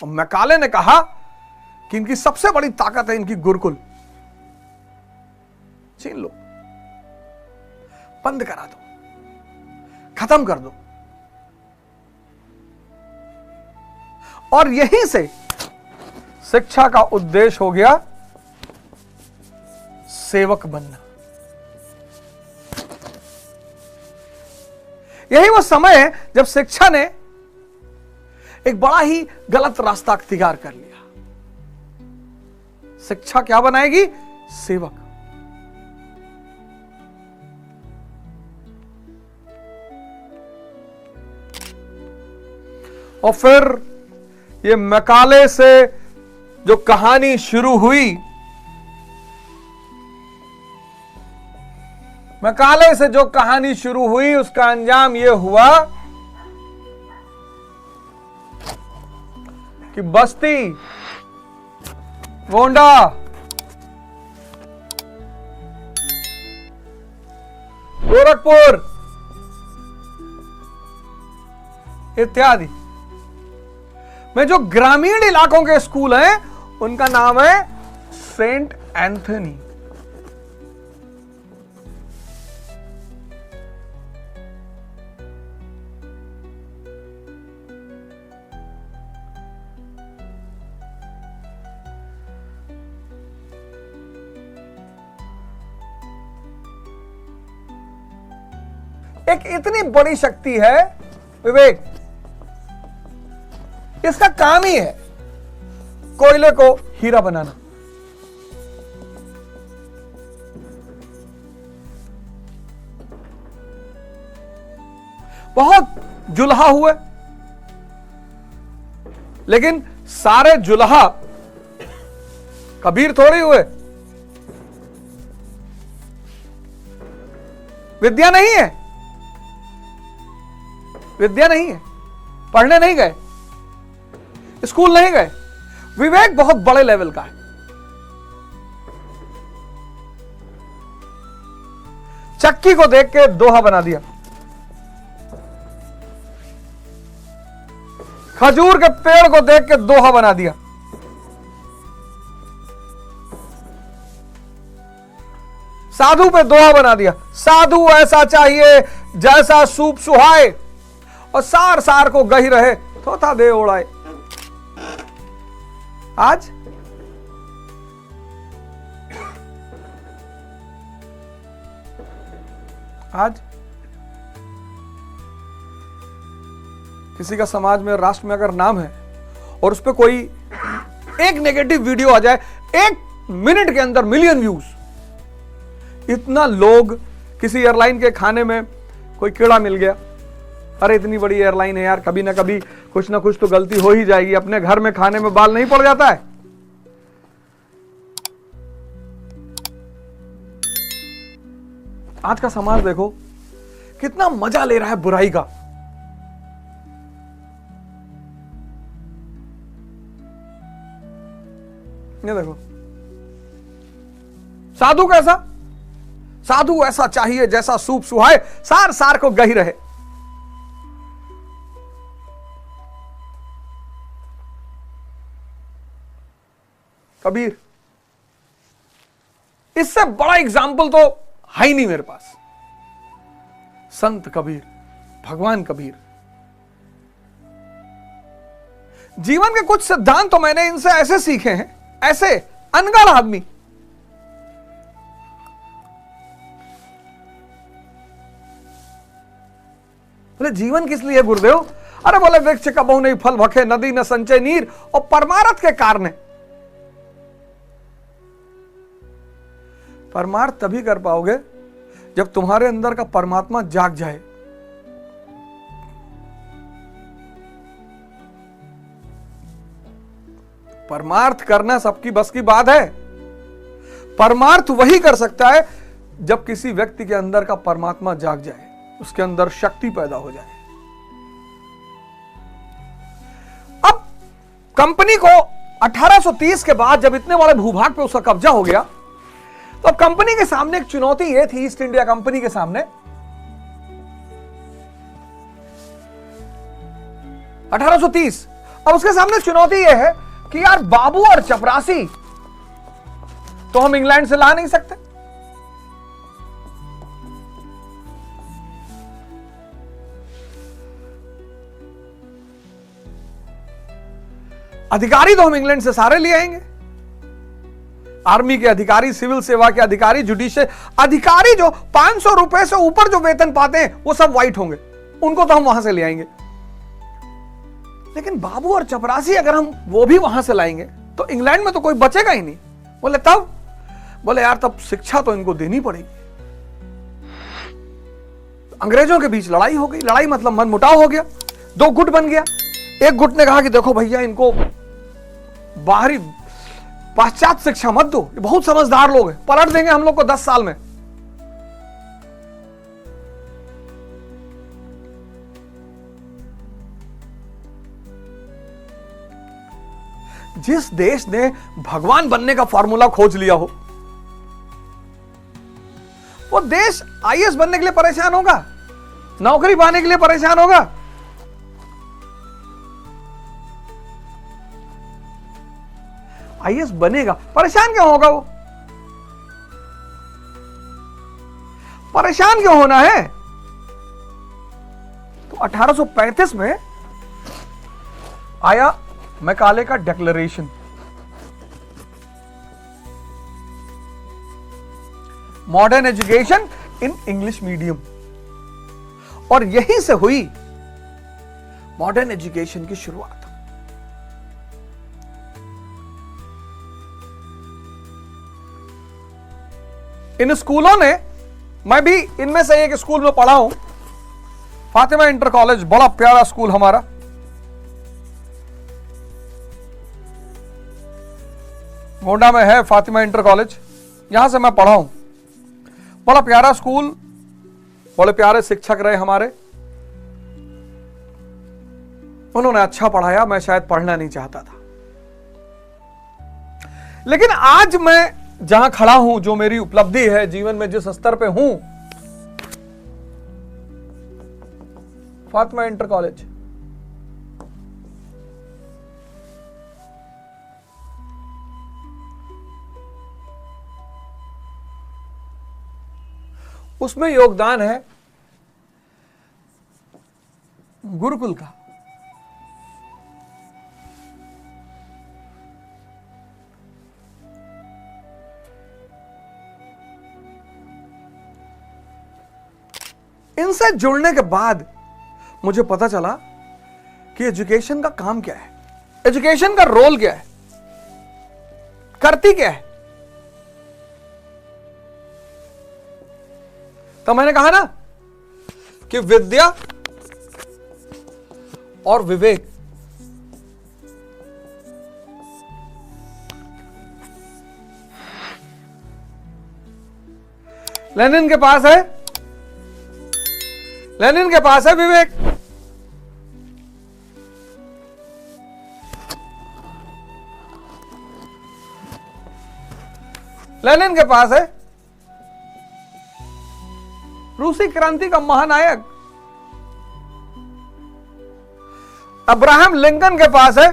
और मैकाले ने कहा कि इनकी सबसे बड़ी ताकत है इनकी गुरुकुल, छीन लो, बंद करा दो, खत्म कर दो। और यहीं से शिक्षा का उद्देश्य हो गया सेवक बनना। यही वो समय है जब शिक्षा ने एक बड़ा ही गलत रास्ता अख्तियार कर लिया। शिक्षा क्या बनाएगी? सेवक। और फिर ये मैकाले से जो कहानी शुरू हुई, मैकाले से जो कहानी शुरू हुई उसका अंजाम यह हुआ कि बस्ती, गोंडा, गोरखपुर इत्यादि में जो ग्रामीण इलाकों के स्कूल हैं उनका नाम है सेंट एंथनी। एक इतनी बड़ी शक्ति है विवेक, इसका काम ही है कोयले को हीरा बनाना। बहुत जुल्हा हुए, लेकिन सारे जुल्हा कबीर थोड़े हुए। विद्या नहीं है, विद्या नहीं है, पढ़ने नहीं गए, स्कूल नहीं गए। विवेक बहुत बड़े लेवल का है। चक्की को देख के दोहा बना दिया, खजूर के पेड़ को देख के दोहा बना दिया, साधु पे दोहा बना दिया, साधु ऐसा चाहिए जैसा सूप सुहाए और सार सार को गही रहे थोथा दे ओढ़ाए। आज किसी का समाज में, राष्ट्र में अगर नाम है और उस पर कोई एक नेगेटिव वीडियो आ जाए, 1 मिनट के अंदर मिलियन व्यूज। इतना लोग, किसी एयरलाइन के खाने में कोई कीड़ा मिल गया, अरे इतनी बड़ी एयरलाइन है यार, कभी ना कभी कुछ ना कुछ तो गलती हो ही जाएगी, अपने घर में खाने में बाल नहीं पड़ जाता है। आज का समाज देखो कितना मजा ले रहा है बुराई का। ये देखो, साधु कैसा? साधु ऐसा चाहिए जैसा सूप सुहाए, सार सार को गही रहे। कबीर, इससे बड़ा एग्जाम्पल तो है ही नहीं मेरे पास। संत कबीर, भगवान कबीर। जीवन के कुछ सिद्धांत तो मैंने इनसे ऐसे सीखे हैं, ऐसे अनगढ़ आदमी। बोले जीवन किस लिए गुरुदेव? अरे बोले वृक्ष का बहु नहीं फल भखे, नदी न संचय नीर, और परमार्थ के कारण। परमार्थ तभी कर पाओगे जब तुम्हारे अंदर का परमात्मा जाग जाए। परमार्थ करना सबकी बस की बात है। परमार्थ वही कर सकता है जब किसी व्यक्ति के अंदर का परमात्मा जाग जाए, उसके अंदर शक्ति पैदा हो जाए। अब कंपनी को 1830 के बाद जब इतने बड़े भूभाग पे उसका कब्जा हो गया, तो अब कंपनी के सामने एक चुनौती यह थी, ईस्ट इंडिया कंपनी के सामने 1830, अब उसके सामने चुनौती यह है कि यार बाबू और चपरासी तो हम इंग्लैंड से ला नहीं सकते। अधिकारी तो हम इंग्लैंड से सारे ले आएंगे, आर्मी के अधिकारी, सिविल सेवा के अधिकारी, जुडिशियल अधिकारी, जो 500 रुपए से ऊपर जो वेतन पाते हैं वो सब व्हाइट होंगे, उनको तो हम वहां से ले आएंगे। लेकिन बाबू और चपरासी अगर हम वो भी वहां से लाएंगे तो इंग्लैंड में तो कोई बचेगा ही नहीं। बोले तब, बोले यार तब शिक्षा तो इनको देनी पड़ेगी। अंग्रेजों के बीच लड़ाई हो गई, लड़ाई मतलब मनमुटाव हो गया, दो गुट बन गया। एक गुट ने कहा कि देखो भैया इनको बाहरी पाश्चात्य शिक्षा मत दो, ये बहुत समझदार लोग हैं, पलट देंगे हम लोग को 10 साल में। जिस देश ने भगवान बनने का फॉर्मूला खोज लिया हो, वो देश आईएएस बनने के लिए परेशान होगा, नौकरी पाने के लिए परेशान होगा। आईएएस बनेगा, परेशान क्यों होगा वो? परेशान क्यों होना है? तो 1835 में आया मैकाले का declaration, modern education in English medium, और यहीं से हुई मॉडर्न एजुकेशन की शुरुआत। इन स्कूलों ने, मैं भी इनमें से एक स्कूल में पढ़ा हूं, फातिमा इंटर कॉलेज, बड़ा प्यारा स्कूल हमारा। गोंडा में है फातिमा इंटर कॉलेज, यहां से मैं पढ़ा हूं। बड़ा प्यारा स्कूल, बड़े प्यारे शिक्षक रहे हमारे, उन्होंने अच्छा पढ़ाया, मैं शायद पढ़ना नहीं चाहता था। लेकिन आज मैं जहां खड़ा हूं, जो मेरी उपलब्धि है जीवन में, जिस स्तर पे हूं, फातिमा इंटर कॉलेज, उसमें योगदान है गुरुकुल का। इनसे जुड़ने के बाद मुझे पता चला कि एजुकेशन का काम क्या है, एजुकेशन का रोल क्या है, करती क्या है। तो मैंने कहा ना कि विद्या और विवेक, लेनिन के पास है, लेनिन के पास है विवेक, लेनिन के पास है रूसी क्रांति का महानायक, अब्राहम लिंकन के पास है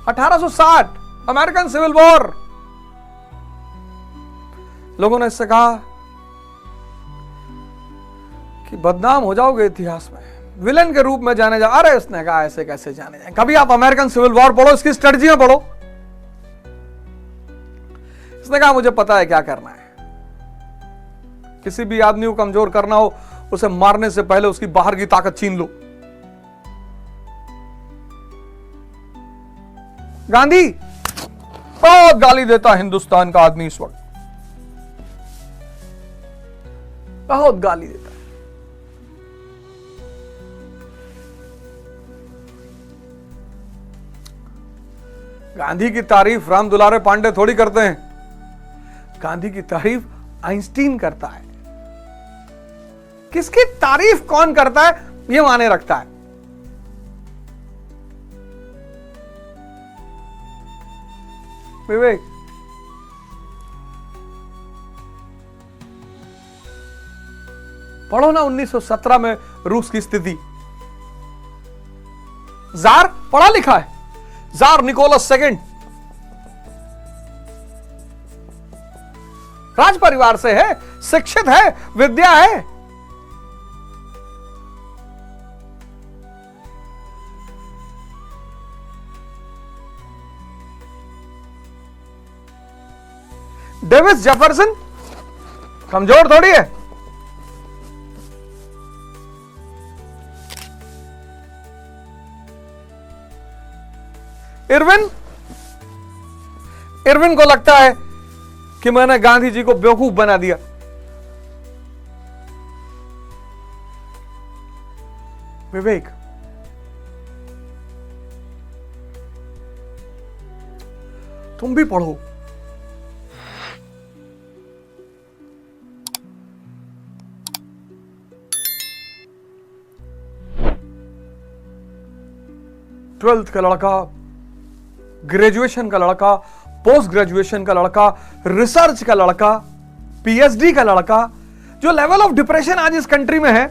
(1860) अमेरिकन सिविल वॉर। लोगों ने इससे कहा कि बदनाम हो जाओगे इतिहास में, विलेन के रूप में जाने जा। अरे उसने कहा ऐसे कैसे जाने जाए, कभी आप अमेरिकन सिविल वॉर पढ़ो, इसकी स्ट्रेटजी में पढ़ो। इसने कहा मुझे पता है क्या करना है, किसी भी आदमी को कमजोर करना हो, उसे मारने से पहले उसकी बाहर की ताकत छीन लो। गांधी बहुत गाली देता हिंदुस्तान का आदमी इस वक्त, बहुत गाली देता है। गांधी की तारीफ राम दुलारे पांडे थोड़ी करते हैं, गांधी की तारीफ आइंस्टीन करता है। किसकी तारीफ कौन करता है यह माने रखता है। विवेक, पढ़ो ना 1917 में रूस की स्थिति। जार पढ़ा लिखा है, जार निकोलस सेकंड, राज परिवार से है, शिक्षित है, विद्या है। डेविस जेफरसन कमजोर थोड़ी है। इरविन को लगता है कि मैंने गांधी जी को बेवकूफ बना दिया। विवेक, तुम भी पढ़ो। ट्वेल्थ का लड़का, ग्रेजुएशन का लड़का, पोस्ट ग्रेजुएशन का लड़का, रिसर्च का लड़का, पीएचडी का लड़का, जो लेवल ऑफ डिप्रेशन आज इस कंट्री में है,